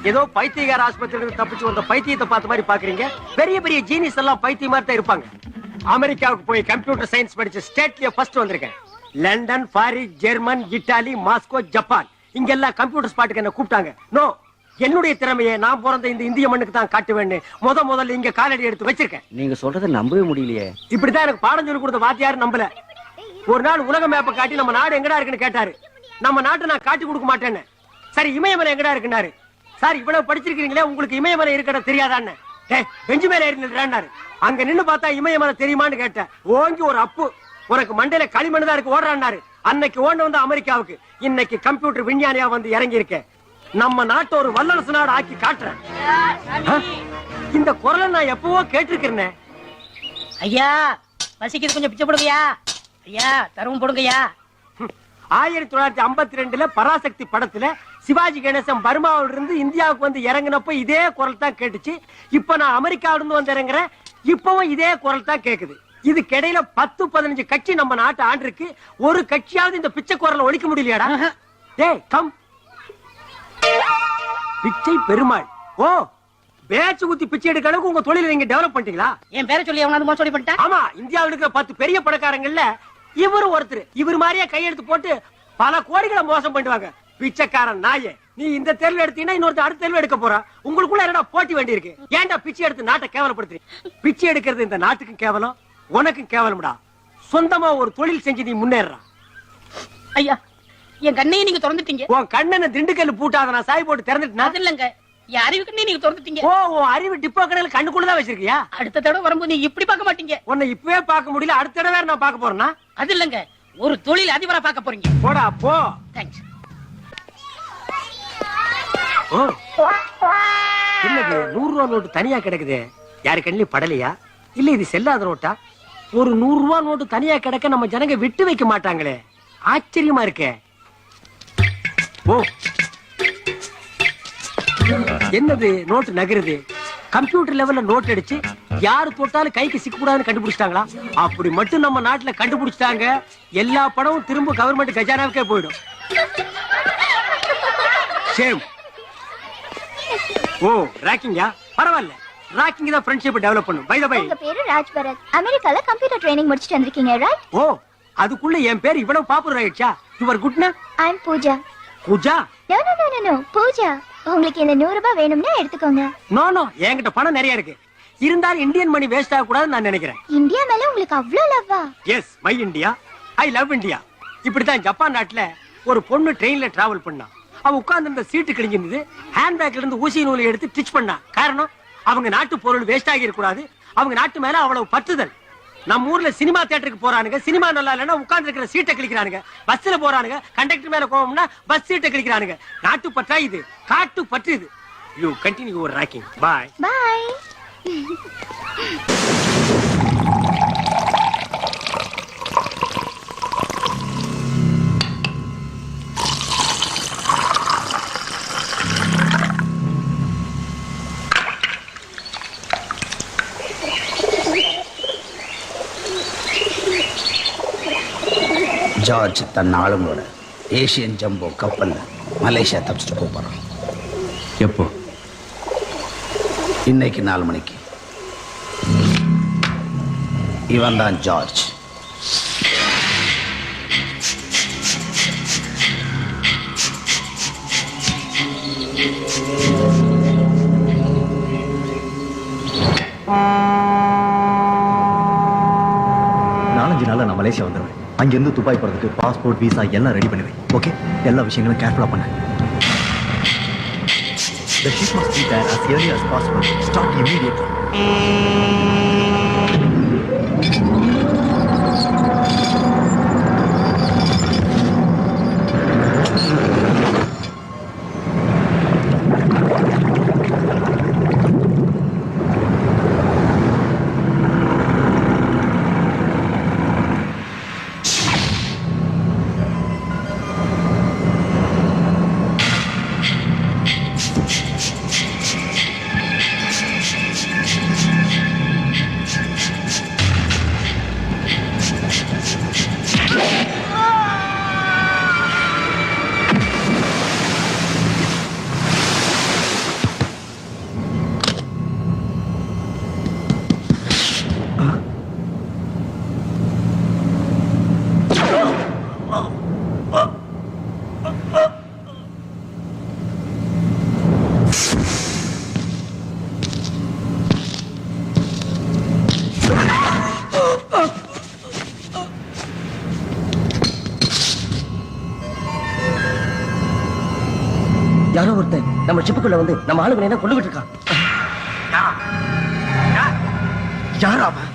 ஏதோ பைத்தியகார ஆஸ்பத்திரியிலிருந்து தப்பிச்சு வந்த பைத்தியத்தை பார்த்த மாதிரி பாக்குறீங்க. பெரிய பெரிய ஜீனியஸ் எல்லாம் பைத்திய மாதிரி தான் இருப்பாங்க. அமெரிக்காவுக்கு போய் கம்ப்யூட்டர் சயின்ஸ் படிச்சு ஸ்டேட்லயே ஃபர்ஸ்ட் வந்திருக்கேன். London, Paris, German, Italy, Moscow, Japan இங்க எல்லாம் கம்ப்யூட்டர் ஸ்பாட்டுக்கு என்ன கூப்பிட்டாங்க. நோ, என்னுடைய திறமையை நான் பிறந்த இந்த இந்திய மண்ணுக்கு தான் காட்டுவேன்னு முதல்ல இங்க காலடி எடுத்து வச்சிருக்கேன். நீங்க சொல்றதை நம்பவே முடியலையே. இப்படிதான் எனக்கு பாடம் சொல்லி கொடுத்த வாத்தியார் நம்பல. ஒரு நாள் உலக மேப்பை காட்டி நம்ம நாடு எங்கடா இருக்குன்னு கேட்டாரு. நம்ம நாட்டை நான் காட்டி கொடுக்க மாட்டேன்னு. சரி, இமயமலை எங்கடா இருக்குன்னாரு. சார், இவ்வளவு படிச்சிருக்கீங்களே, உங்களுக்கு இமயமலை இருக்கட தெரியாதான்னு. பெஞ்சு மேல ஏறி நின்றாரு. அங்க நின்னு பார்த்தா இமயமலை தெரியுமான்னு கேட்டேன். ஓங்கி ஒரு அப்பு, உனக்கு மண்டையில களிமண் தான் இருக்கு ஓடுறான்னாரு. அன்னைக்கு ஓண்டு வந்து அமெரிக்காவுக்கு, இன்னைக்கு கம்ப்யூட்டர் விஞ்ஞானியா வந்து இறங்கி இருக்கேன். நம்ம நாட்டை ஒரு வல்லரசு நாடு ஆக்கி காட்டுறேன். இந்த குரலை நான் எப்பவோ கேட்டிருக்கிறேன். ஐயா, பசிக்குது, கொஞ்சம் பிச்சை போடுங்கய்யா. ஐயா, தருவம் போடுங்கய்யா. 1952 பராசக்தி படத்துல சிவாஜி கணேசன் பர்மாவில இருந்து இந்தியாவுக்கு வந்து இறங்கினப்ப இதே குரல் தான் கேட்டுச்சு. இப்ப நான் அமெரிக்காவில இருந்து வந்து இறங்குறேன், இப்பவும் இதே குரல் தான் கேக்குது. இதுக்கு இடையில 10-15 கட்சி நம்ம நாட்டை ஆண்டிருக்கு. ஒரு கட்சியாவது இந்த பிச்சை குரலை ஒழிக்க முடியலையாடா? டேய் கம். பிச்சை பெருமாள். ஓ, பேச்சு குத்தி பிச்சை எடுக்க அளவுக்கு உங்க தொழிலை நீங்க டெவலப் பண்ணிட்டீங்களா? என் பேரை சொல்லி எவனாவது மோசடி பண்ணிட்டா? ஆமா, இந்தியாவில் இருக்கிற 10 பெரிய பணக்காரங்கள்ல இவரு ஒருத்தர். இவர் மாதிரியே கையெடுத்து போட்டு பல கோடிகளை மோசம் பண்ணுவாங்க. பிச்சைக்காரன் நாயே, நீ இந்த தேர்வு எடுத்தீங்கன்னா இன்னொருத்தர் அடுத்த தேர்வு எடுக்க போறா. உங்களுக்குள்ள என்னடா போட்டி வேண்டி இருக்கு? ஏன்டா பிச்சை எடுத்து நாட்டை கேவலப்படுத்துறீங்க? பிச்சை எடுக்கிறது இந்த நாட்டுக்கும் கேவலம், உனக்கும் கேவலம்டா. சொந்தமா ஒரு தொழில் செஞ்சு நீ முன்னேறா. ஐயா, என் கண்ணையை நீங்க திறந்துட்டீங்க. உன் கண்ணனை திண்டுக்கல் பூட்டாத நான் சாய் போட்டு திறந்துட்டேன். அது இல்லங்க, என் அறிவு கண்ணை நீங்க திறந்துட்டீங்க. ஓ, உன் அறிவு டிப்போ கடையில கண்ணுக்குள்ளதான் வச்சிருக்கியா? அடுத்த தடவை வரும்போது நீங்க இப்படி பார்க்க மாட்டீங்க. உன்னை இப்பவே பார்க்க முடியல, அடுத்த தடவை வேற நான் பார்க்க போறேன்னா? அது இல்லங்க, ஒரு தொழில் அதிபரா பார்க்க போறீங்க. போடா போ. தேங்க்ஸ். ஓ, என்னது 100 ரூபா நோட்டு தனியா கிடக்குது? யாரு கண்ணிலையும் படலையா? இல்ல இது செல்லாத நோட்டா? ஒரு 100 ரூபா நோட்டு தனியா கிடக்க நம்ம ஜனங்க விட்டு வைக்க மாட்டாங்களே, ஆச்சரியமா இருக்கே. ஓ, என்னது நோட்டு நகருது? கம்ப்யூட்டர் லெவல்ல நோட் அடிச்சு யாரு தொட்டாலும் கைக்கு சிக்க கூடாதுன்னு கண்டுபிடிச்சிட்டாங்களா? அப்படி மட்டும் நம்ம நாட்டுல கண்டுபிடிச்சிட்டாங்க, எல்லா பணமும் திரும்ப கவர்மெண்ட் கஜானாவுக்கே போயிடும். சேம். ஓ, ராக்கிங்கா? பரவாயில்ல, ராக்கிங் தான் ஃப்ரெண்ட்ஷிப் டெவலப் பண்ணும். பை தி பை, உங்க பேரு ராஜ் பரத். அமெரிக்கால கம்ப்யூட்டர் ட்ரைனிங் முடிச்சிட்டு வந்திருக்கீங்க, ரைட்? ஓ, அதுக்குள்ள என் பேர் இவ்வளவு பாப்புலர் ஆயிடுச்சா? Your good name? I am Pooja. Pooja? No no no no no, Pooja. உங்களுக்கு இந்த 100 ரூபாய் வேணும்னா எடுத்துக்கோங்க. நோ நோ, என்கிட்ட பணம் நிறைய இருக்கு. இருந்தாலும் இந்தியன் மணி வேஸ்ட் ஆக கூடாதுன்னு நான் நினைக்கிறேன். இந்தியா மேல உங்களுக்கு அவ்வளவு லவ்வா? Yes, my India, I love India. இப்படித்தான் ஜப்பான் நாட்டுல ஒரு பொண்ணு ட்ரெயின்ல டிராவல் பண்ணா. அவ உட்கார்ந்து இருந்த சீட்டு கிழிஞ்சிருந்தது. ஹேண்ட்பேக்ல இருந்து ஊசி நூலை எடுத்து ஸ்டிச் பண்ணா. காரணம், அவங்க நாட்டு பொருள் வேஸ்ட் ஆகி இருக்க கூடாது. அவங்க நாட்டு மேல அவ்வளவு பற்றுதல். நம்ம ஊர்ல சினிமா தியேட்டருக்கு போறானுங்க, சினிமா நல்லா இல்லைன்னா உட்கார்ந்து இருக்கிற சீட்டை கிழிக்கிறானுங்க. பஸ்ல போறானுங்க, கண்டக்டர் மேல கோவம்னா பஸ் சீட்டை கிழிக்கிறானுங்க. நாட்டு பற்றா இது, காட்டு பற்று இது. You continue your rocking. Bye bye. George தன் ஆளுங்களோட ஏசியன் ஜம்போ கப்பல்ல மலேசியா தப்பிச்சுட்டு போறான். எப்போ? இன்னைக்கு 4 மணிக்கு. இவன் தான் ஜார்ஜ். நான் மலேசியா வந்துடுவேன். அங்கிருந்து துபாய் போறதுக்கு பாஸ்போர்ட், விசா எல்லாம் ரெடி பண்ணுவேன். ஓகே, எல்லா விஷயங்களும் கேர்ஃபுல்லா பண்ணு. The ship must be there as early as possible. Start immediately. ஜிப்புக்குள்ள வந்து நம்ம ஆளுங்களை என்ன கொண்டுகிட்டு இருக்கான். யாரா அவன்?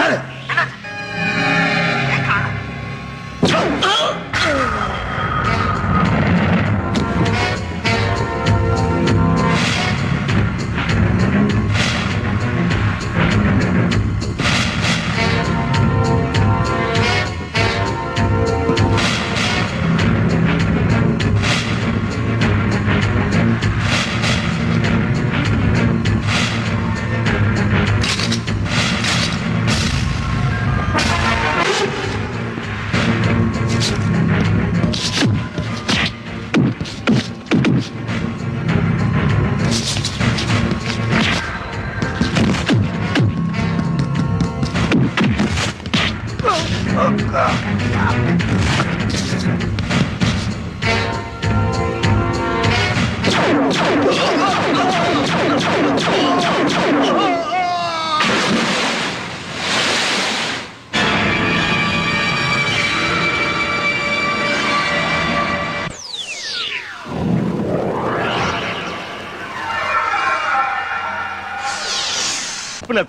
யாரு?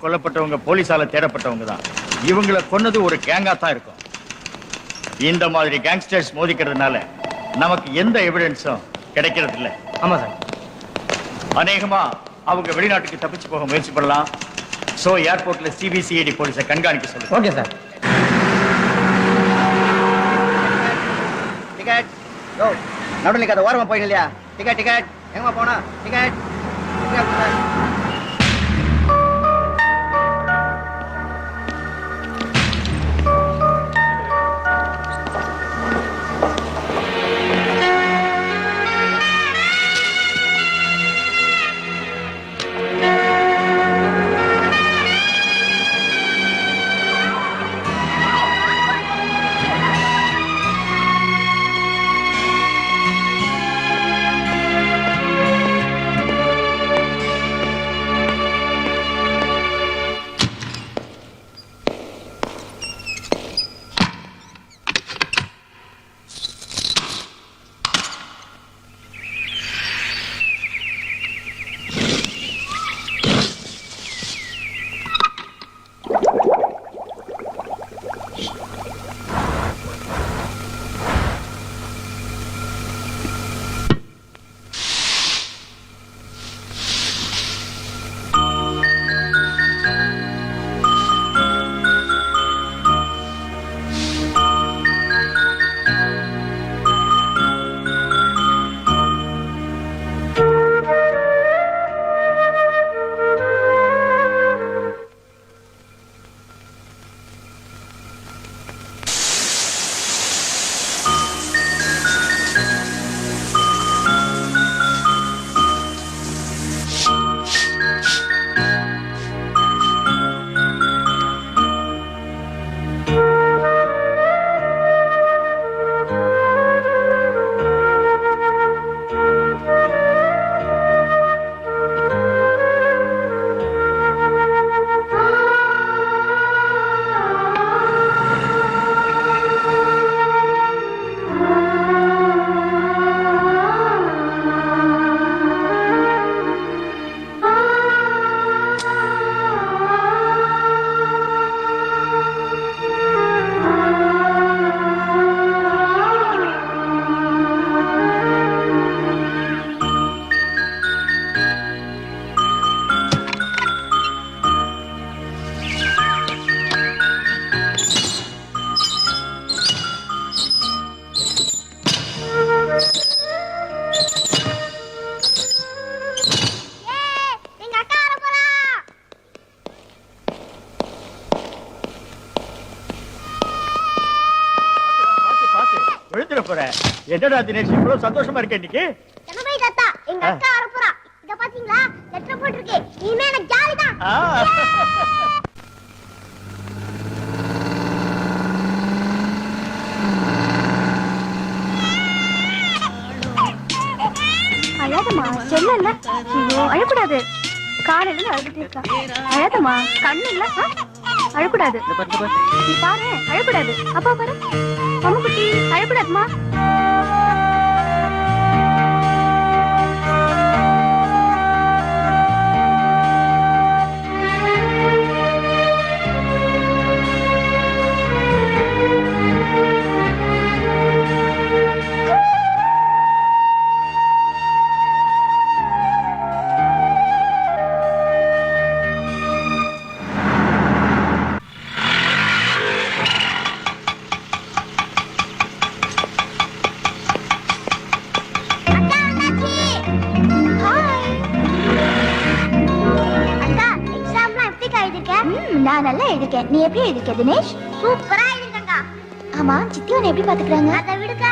கொல்லப்பட்டவங்க போலீசால தேடப்பட்டவங்க தான். இவங்களை கொன்னது ஒரு கேங்கா தான் இருக்கும். இந்த மாதிரி கேங்ஸ்டர்ஸ் மோதிக்கிறதுனால நமக்கு எந்த எவிடன்ஸும் கிடைக்கிறது இல்ல. ஆமா சார். அநேகமா அவங்க வெளிநாட்டுக்கு தப்பிச்சு போக முயற்சி பண்ணலாம். சோ ஏர்போர்ட்ல சிபிசிஐடி போலீஸை கண்காணிக்க சொல்லுங்க. Okay sir. டிக்கெட் யோ நடுவுல நிக்காத, ஓரமா போயிடு இல்லையா? டிக்கெட் டிக்கெட் எங்கம்மா போனா? டிக்கெட் என்னடா தினேஷ் இவ்வளவு சந்தோஷமா இருக்க இன்னைக்கு? ஜனபாய் தாத்தா எங்க அக்கா வரப்போறா. இத பாத்தீங்களா? லெட்டர் போட்டுருக்கு. இனிமே எனக்கு ஜாலி தான். அழாதம்மா செல்லல. ஐயோ அழக்கூடாது. காலையில அழுதுட்டே இருக்கா. அழாதம்மா கண்ணு இல்ல. அழக்கூடாது. நீ பாரு அழக்கூடாது. அப்பா பாரு அம்மா குட்டி அழக்கூடாதுமா. நான் நல்லா எழுதிருக்கேன். நீ எப்படி எழுதிருக்க தினேஷ்? சூப்பரா எழுதிருக்கங்க. ஆமா, சித்தி உன்னை எப்படி பாத்துக்கறாங்க? அத விடுங்க.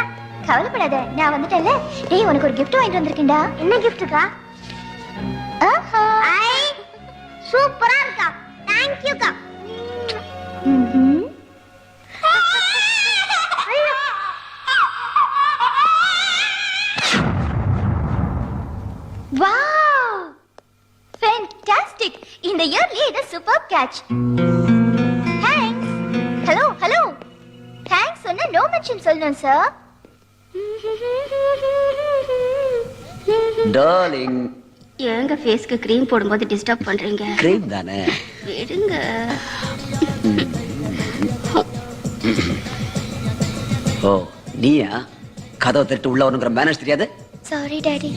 கவலைப்படாத, நான் வந்துட்டேன்ல. டேய், உனக்கு ஒரு gift வாங்கிட்டு வந்திருக்கேன்டா. என்ன giftக்கா? ஆஹா. ஐ சூப்பரா இருக்கா. Thank you கா. Wow! Fantastic! இந்த இயர்லி இது super catch. Thanks. Hello, hello. Thanks சொன்னா no mention சொல்லணும் சார். டார்லிங், ஏங்க ஃபேஸ்க்கு க்ரீம் போடும்போது டிஸ்டர்ப் பண்றீங்க? கிரீம் தானே. விடுங்க. ஓ, நீயா? கதவை தட்டு உள்ள வரணுங்கிற மேனேஜ் தெரியாது? Sorry daddy.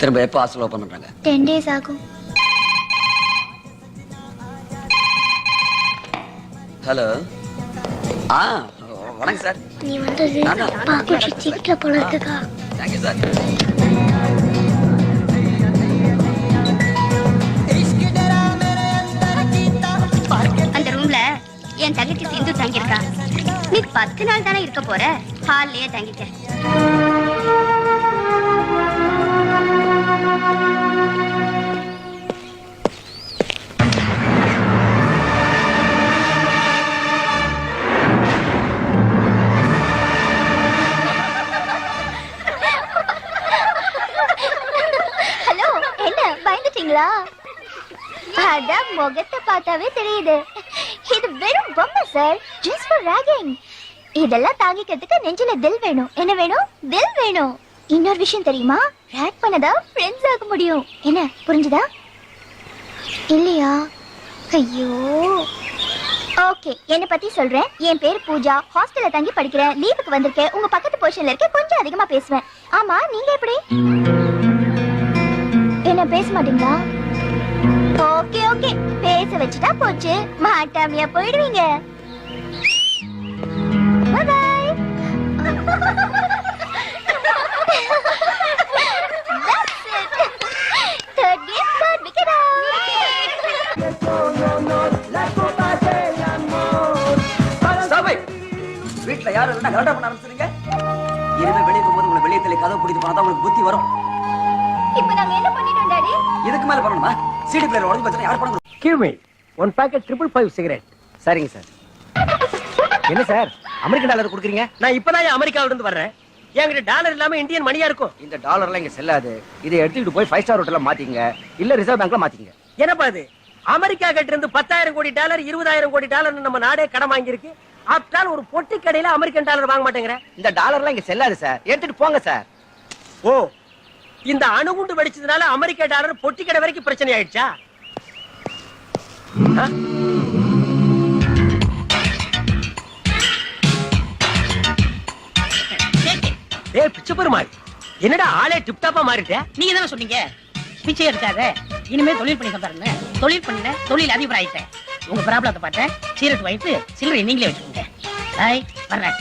திரும்ப எப்போ ஹாஸ்டல் ஓபன் பண்றாங்க? 10 days ஆகும். ஹலோ. வணக்கம் சார். நீ வந்தது பாக்கெட் சீட்ல போல இருக்குக்கா. Thank you sir. அந்த ரூம்ல என் தங்கச்சி சிந்து தங்கி இருக்கா. நீ 10 நாள் தானே இருக்க போற, ஹால்லயே தங்கிக்க. ஹலோ, என்ன பயந்துட்டீங்களா? அதான் முகத்தை பார்த்தாவே தெரியுது. இது வெறும் பொம்மை சார், just for ragging. இதெல்லாம் தாங்கிக்கிறதுக்கு நெஞ்சில தில் வேணும். என்ன வேணும்? தில் வேணும். இன்னொரு விஷயம் தெரியுமா? ரேக் பண்ணதா ஃப்ரெண்ட்ஸ் ஆக முடியும். என்ன புரிஞ்சுதா? இல்லையா? ஐயோ. ஓகே, என்ன பத்தி சொல்றேன். என் பேர் பூஜா. ஹாஸ்டல்ல தங்கி படிக்கிறேன். லீவுக்கு வந்திருக்கேன். உங்க பக்கத்து போர்ஷன்ல இருக்க, கொஞ்சம் அதிகமா பேசுவேன். ஆமா, நீங்க எப்படி? என்ன பேச மாட்டீங்களா? ஓகே ஓகே, பேச வச்சுட்டா போச்சு. மாட்டாமையா போயிடுவீங்க. Bye bye. That's it. Third game card, pick it up. Stop it. வீட்ல யாரும் இல்லைன்னா கரெக்டா பண்ண ஆரம்பிச்சிருங்க. இனிமே வெளியே போகும்போது உங்களை வெளியே தள்ளி கதவு பிடித்து போனா தான் உங்களுக்கு புத்தி வரும். இப்போ நாங்க என்ன பண்ணிட்டோம் டாடி? இதுக்கு மேல பண்ணணுமா? சிடி பிளேயர் உடஞ்சு போச்சுன்னா யார் பண்ணணும்? Give me 1 packet 555 cigarette. சரிங்க சார். என்ன சார், அமெரிக்கன் டாலர் கொடுக்குறீங்க? நான் இப்பதான் அமெரிக்காவில இருந்து வர்றேன். என்கிட்ட டாலர் இல்லாம இந்தியன் மணியா இருக்கும். இந்த டாலர்லாம் இங்க செல்லாது. இதை எடுத்துக்கிட்டு போய் 5 ஸ்டார் ஹோட்டல்ல மாத்திங்க, இல்ல ரிசர்வ் பேங்க்ல மாத்திங்க. என்னப்பா இது? அமெரிக்கா கிட்ட இருந்து 10,000 கோடி டாலர் 20,000 கோடி டாலர் நம்ம நாடே கடன் வாங்கியிருக்கு. ஆப்டால் ஒரு பொட்டி கடையில அமெரிக்கன் டாலர் வாங்க மாட்டேங்கிற. இந்த டாலர்லாம் இங்க செல்லாது சார், எடுத்துட்டு போங்க சார். ஓ, இந்த அணுகுண்டு வெடிச்சதுனால அமெரிக்கா டாலர் பொட்டி கடை வரைக்கும் பிரச்சனை ஆயிடுச்சா? ஏய் பிச்சை பெருமாள், என்னடா ஆளே டிப்டாப்பா மாறிட்ட? நீங்க தானே சொன்னீங்க பிச்சை எடுக்காத, இனிமே தொழில் பண்ணி தந்தாருன்னு. தொழில் பண்ண தொழில் அதிபர் ஆயிட்டேன். உங்க ப்ராப்ளத்தை பார்த்தேன். சீரட் வைத்து சில்லறை நீங்களே வச்சுக்கோங்க. பாய், வர்றேன்.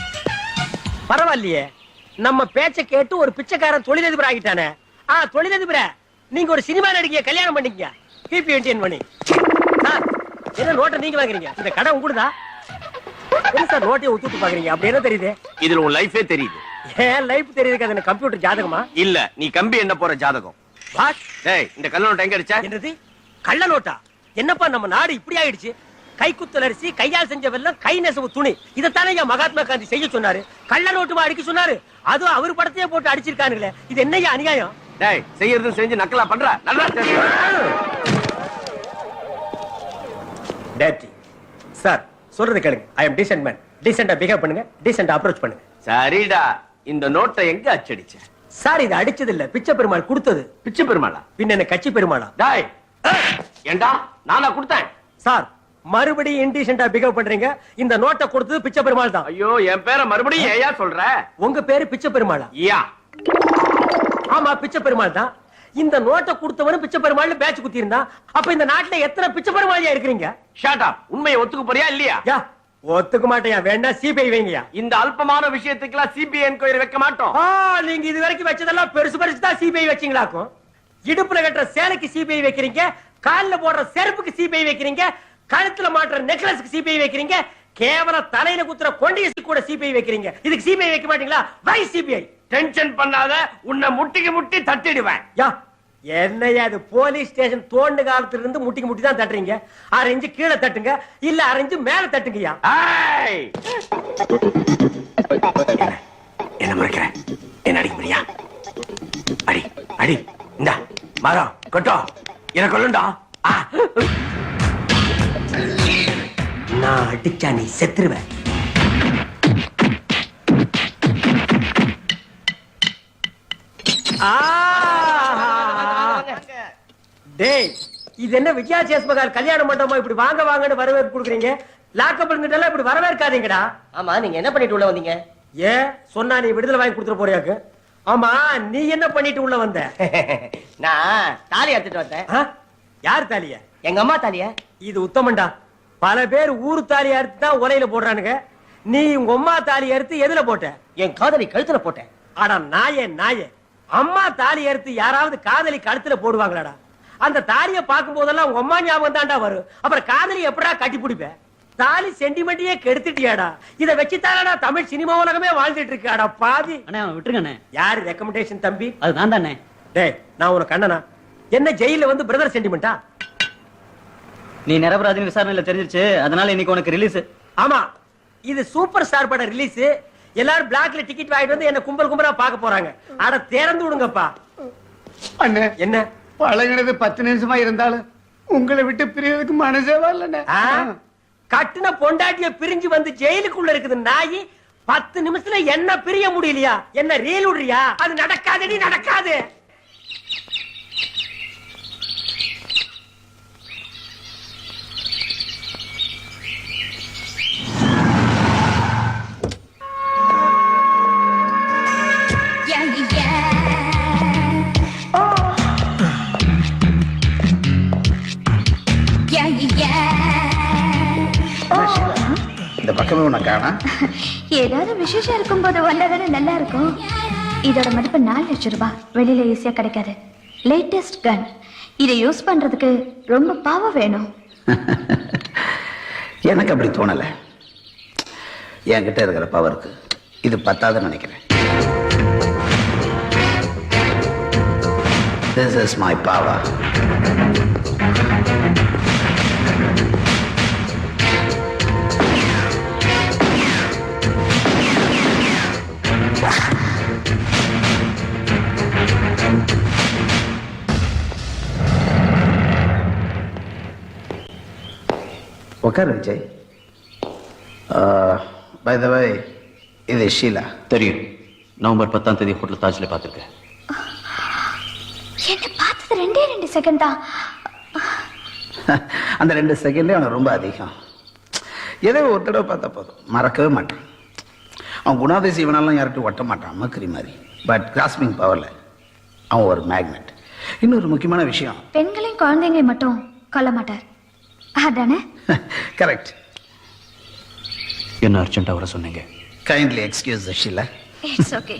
பரவாயில்லையே, நம்ம பேச்ச கேட்டு ஒரு பிச்சைக்காரன் தொழிலதிபர் ஆகிட்டானே. தொழிலதிபர, நீங்க ஒரு சினிமா நடிகைய கல்யாணம் பண்ணிக்கங்க. பிபி மெயின்டைன் பண்ணி. சார், என்ன நோட்டை நீங்க வாங்குறீங்க? இந்த கடை உங்களுதா? என்ன சார் நோட்டையை ஊத்துட்டு பாக்குறீங்க? அப்படி என்ன தெரியுது? இதுல உன் லைஃபே தெரியுது. ஏன் லைஃப் தெரியுது? அது கம்ப்யூட்டர் ஜாதகமா? இல்ல, நீ கம்பி என்ன போற ஜாதகம். வாட்? டேய், இந்த கள்ள நோட்டு எங்க அடிச்ச? என்னது கள்ள நோட்டா? என்னப்பா நம்ம நாடு இப்படி ஆயிடுச்சு? கைக்குத்தல் அரிசி, கையால் செஞ்ச வெல்லம், கை நெசவு துணி, இதைத்தானே மகாத்மா காந்தி செய்ய சொன்னாரு. கள்ள நோட்டுமா அடிக்க சொன்னாரு? அதுவும் அவர் படத்தையே போட்டு அடிச்சிருக்கானுங்களே. இது என்னையா அநியாயம்? டேய், செய்யறது செஞ்சு நக்கலா பண்ற. நல்லா டேட்டி சார், சொல்றது கேளுங்க. ஐ அம் டீசன்ட் மேன். டீசென்ட்டா பிஹேவ் பண்ணுங்க, டீசென்ட்டா அப்ரோச் பண்ணுங்க. சரிடா, இந்த நோட்டை எங்க அச்சடிச்ச? சார், இது அடிச்சது இல்ல, பிச்சை பெருமாள் கொடுத்தது. பிச்சை பெருமாளா? பின்ன என்ன கட்சி பெருமாளா? டேய், ஏண்டா நானா கொடுத்தேன்? சார், மறுபடியும் இன்டீசென்ட்டா பிஹேவ் பண்றீங்க. இந்த நோட்டை கொடுத்தது பிச்சை பெருமாள் தான். ஐயோ, என் பேரை மறுபடியும் ஏயா சொல்ற? உங்க பேரு பிச்சை பெருமாளா? யா. ஆமா, பிச்சை பெருமாள் தான். இந்த நோட்டை கொடுத்தவனும் பிச்சை பெருமாள் பேட்ச் குத்தி இருந்தா, அப்ப இந்த நாட்டுல எத்தனை பிச்சை பெருமாளியா இருக்கிறீங்க? Shut up. உண்மையை ஒத்துக்க போறியா இல்லையா? யா, ஒத்துக்க மாட்டேயா. வேணா சிபிஐ வைங்கயா. இந்த அல்பமான விஷயத்துக்குலாம் சிபிஐ என்கொயரி வைக்க மாட்டோம். நீங்க இது வரைக்கும் வச்சதெல்லாம் பெருசு பெருசு தான் சிபிஐ வச்சீங்களாக்கும். இடுப்புல கட்டுற சேலைக்கு சிபிஐ வைக்கிறீங்க, கால்ல போடுற செருப்புக்கு சிபிஐ வைக்கிறீங்க, கழுத்துல மாட்டுற நெக்லஸ்க்கு சிபிஐ வைக்கிறீங்க, கேவலம் தலையில குத்துற கொண்டைக்கு கூட சிபிஐ வைக்கிறீங்க. இதுக்கு சிபிஐ வைக்க மாட்டீங்களா? வை சிபிஐ. டென்ஷன் பண்ணாத, உன்னை முட்டிக்கு முட்டி தட்டிடுவேன். யா என்னையா அது போலீஸ் ஸ்டேஷன் தோண்டு காலத்துல இருந்து முட்டிக்கு முட்டி தான் தட்டுறீங்க. 6 இன்ச்சு கீழே தட்டுங்க, இல்ல 6 இன்ச்சு மேல தட்டுங்கய்யா. ஏய்! என்ன முறைக்கிற? என்ன அடிக்க முடியா? அடி அடி, இந்த மரம் கொட்டோ எனக்கு கொள்ளுண்டா. நான் அடிச்சா நீ செத்துருவ. டேய், இது என்ன விஜயா சேஸ்மகால் கல்யாண மண்டபமா இப்படி வாங்க வாங்கன்னு வரவேற்பு கொடுக்குறீங்க? லாக்கப் இருந்துட்டெல்லாம் இப்படி வரவேற்காதீங்கடா. ஆமா, நீங்க என்ன பண்ணிட்டு உள்ள வந்தீங்க? ஏன் சொன்னா நீ விடுதலை வாங்கி கொடுத்துட போறியாக்கு? ஆமா, நீ என்ன பண்ணிட்டு உள்ள வந்த? நான் தாலி எடுத்துட்டு வந்தேன். ஆ? யார் தாலிய? எங்க அம்மா தாலிய. இது உத்தமண்டா. பல பேர் ஊரு தாலி அறுத்து தான் உலையில போடுறானுங்க. நீ உங்க அம்மா தாலி அறுத்து எதுல போட்ட? என் காதலி கழுத்துல போட்டேன். ஆடா நாயே நாயே, அம்மா தாலி அறுத்து யாராவது காதலி கழுத்துல போடுவாங்களாடா? அந்த தாலியை பார்க்கும் போதெல்லாம் உங்க அம்மா ஞாபகம் தான்டா வரும். அப்புறம் காதலி எப்படா கட்டி பிடிப்ப? தாலி சென்டிமெண்ட்டையே கெடுத்துட்டியாடா. இத வச்சுதானடா தமிழ் சினிமா உலகமே வாழ்ந்துட்டு இருக்காடா பாதி. அண்ணே விட்டுருங்க. யாரு ரெக்கமெண்டேஷன் தம்பி? அது நான் தானே. டேய், நான் உனக்கு அண்ணனா? என்ன ஜெயில வந்து பிரதர் சென்டிமெண்டா? நீ நிரபராதின்னு விசாரணையில தெரிஞ்சிருச்சு, அதனால இன்னைக்கு உனக்கு ரிலீஸ். ஆமா, இது சூப்பர் ஸ்டார் பட ரிலீஸ். எல்லாரும் பிளாக்ல டிக்கெட் வாங்கிட்டு வந்து என்ன கும்பல் கும்பலா பார்க்க போறாங்க. அட திறந்து விடுங்கப்பா. அண்ணே, என்ன பழகினது 10 நிமிஷமா இருந்தாலும் உங்களை விட்டு பிரியறதுக்கு மனசே வரலண்ணே. கட்டுன பொண்டாட்டிய பிரிஞ்சு வந்து ஜெயிலுக்குள்ள இருக்குது நாயி. 10 நிமிஷத்துல என்ன பிரிய முடியலையா? என்ன ரீல் விடுறியா? அது நடக்காதடி, நடக்காது. இந்த பக்கமே உனக்கு காணா. ஏதாவது விசேஷம் இருக்கும் போது வந்தாதானே நல்லா இருக்கும். இதோட மதிப்பு 4 லட்சம் ரூபாய். வெளியில ஈஸியா கிடைக்காது. லேட்டஸ்ட் கன். இதை யூஸ் பண்றதுக்கு ரொம்ப பவர் வேணும். எனக்கு அப்படி தோணல. என்கிட்ட இருக்கிற பவருக்கு இது பத்தாதுன்னு நினைக்கிறேன். This is my power. உட்கார் விஜய். பை த வே, இது ஷீலா. தெரியும். நவம்பர் 10ஆம் தேதி ஹோட்டல் தாஜ்ல பார்த்திருக்கேன். என்ன பார்த்தது 2 செகண்ட் தான். அந்த 2 செகண்ட்லேயே அவனை ரொம்ப அதிகம். ஏதோ ஒரு தடவை பார்த்தா போதும், மறக்கவே மாட்டான். அவன் குணாதிசயம் இவனாலும் யார்கிட்டும் ஒட்ட மாட்டான், மக்கரி மாதிரி. பட் கிராஸ்பிங் பவரில் அவன் ஒரு மேக்னெட். இன்னொரு முக்கியமான விஷயம், பெண்களையும் குழந்தைங்களையும் மட்டும் கொல்ல மாட்டார். அதானே? கரெக்ட். என்ன அர்ஜென்ட்டா வர சொன்னீங்க? Kindly excuse the Sheela. It's okay.